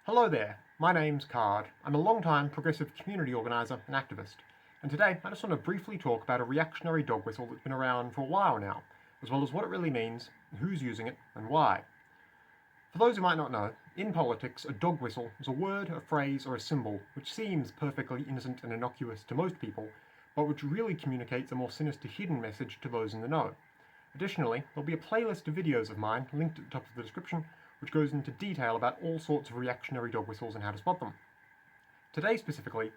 Hello there, my name's Card. I'm a long-time progressive community organiser and activist, and today I just want to briefly talk about a reactionary dog whistle that's been around for a while now, as well as what it really means, who's using it, and why. For those who might not know, in politics, a dog whistle is a word, a phrase, or a symbol which seems perfectly innocent and innocuous to most people, but which really communicates a more sinister hidden message to those in the know. Additionally, there'll be a playlist of videos of mine linked at the top of the description which goes into detail about all sorts of reactionary dog whistles and how to spot them. Today specifically,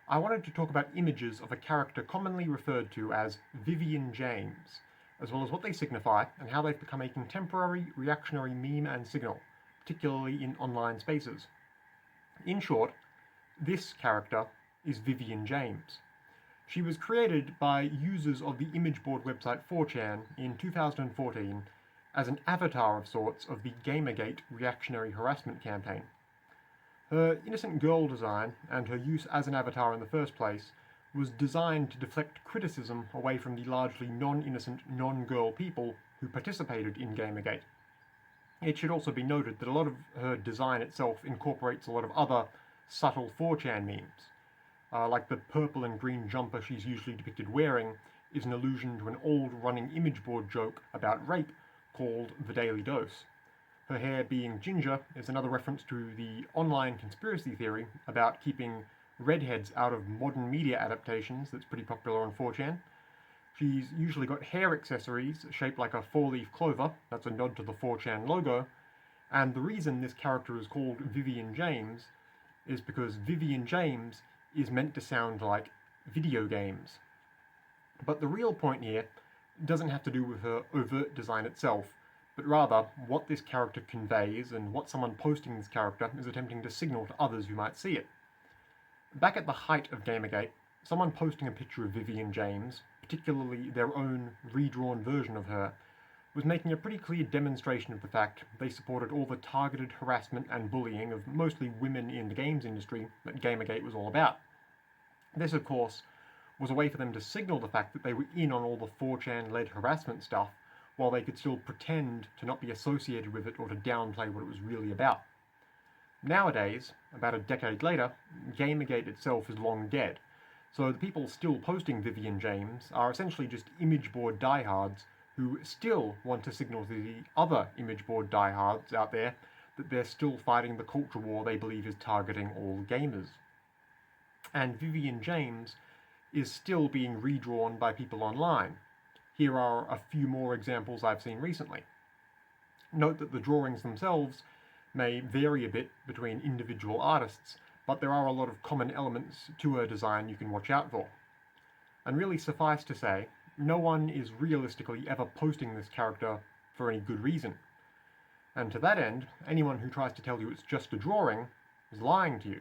I wanted to talk about images of a character commonly referred to as Vivian James, as well as what they signify and how they've become a contemporary reactionary meme and signal, particularly in online spaces. In short, this character is Vivian James. She was created by users of the image board website 4chan in 2014 as an avatar of sorts of the Gamergate reactionary harassment campaign. Her innocent girl design, and her use as an avatar in the first place, was designed to deflect criticism away from the largely non-innocent, non-girl people who participated in Gamergate. It should also be noted that a lot of her design itself incorporates a lot of other subtle 4chan memes. Like the purple and green jumper she's usually depicted wearing is an allusion to an old running image board joke about rape called The Daily Dose. Her hair being ginger is another reference to the online conspiracy theory about keeping redheads out of modern media adaptations that's pretty popular on 4chan. She's usually got hair accessories shaped like a four-leaf clover, that's a nod to the 4chan logo, and the reason this character is called Vivian James is because Vivian James is meant to sound like video games. But the real point here doesn't have to do with her overt design itself, but rather what this character conveys and what someone posting this character is attempting to signal to others who might see it. Back at the height of Gamergate, someone posting a picture of Vivian James, particularly their own redrawn version of her, was making a pretty clear demonstration of the fact they supported all the targeted harassment and bullying of mostly women in the games industry that Gamergate was all about. This, of course, was a way for them to signal the fact that they were in on all the 4chan-led harassment stuff, while they could still pretend to not be associated with it or to downplay what it was really about. Nowadays, about a decade later, Gamergate itself is long dead, so the people still posting Vivian James are essentially just image board diehards who still want to signal to the other image board diehards out there that they're still fighting the culture war they believe is targeting all gamers. And Vivian James is still being redrawn by people online. Here are a few more examples I've seen recently. Note that the drawings themselves may vary a bit between individual artists, but there are a lot of common elements to her design you can watch out for. And really suffice to say, no one is realistically ever posting this character for any good reason. And to that end, anyone who tries to tell you it's just a drawing is lying to you,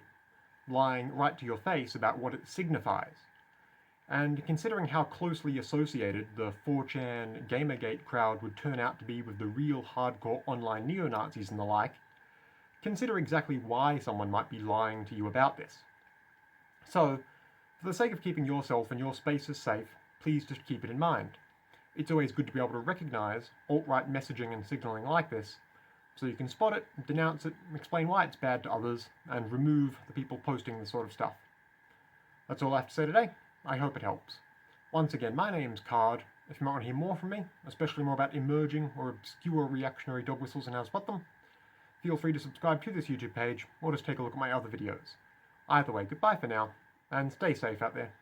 lying right to your face about what it signifies. And considering how closely associated the 4chan Gamergate crowd would turn out to be with the real hardcore online neo-Nazis and the like, consider exactly why someone might be lying to you about this. So, for the sake of keeping yourself and your spaces safe, please just keep it in mind. It's always good to be able to recognise alt-right messaging and signalling like this, so you can spot it, denounce it, explain why it's bad to others, and remove the people posting this sort of stuff. That's all I have to say today. I hope it helps. Once again, my name's Card. If you might want to hear more from me, especially more about emerging or obscure reactionary dog whistles and how to spot them, feel free to subscribe to this YouTube page, or just take a look at my other videos. Either way, goodbye for now, and stay safe out there.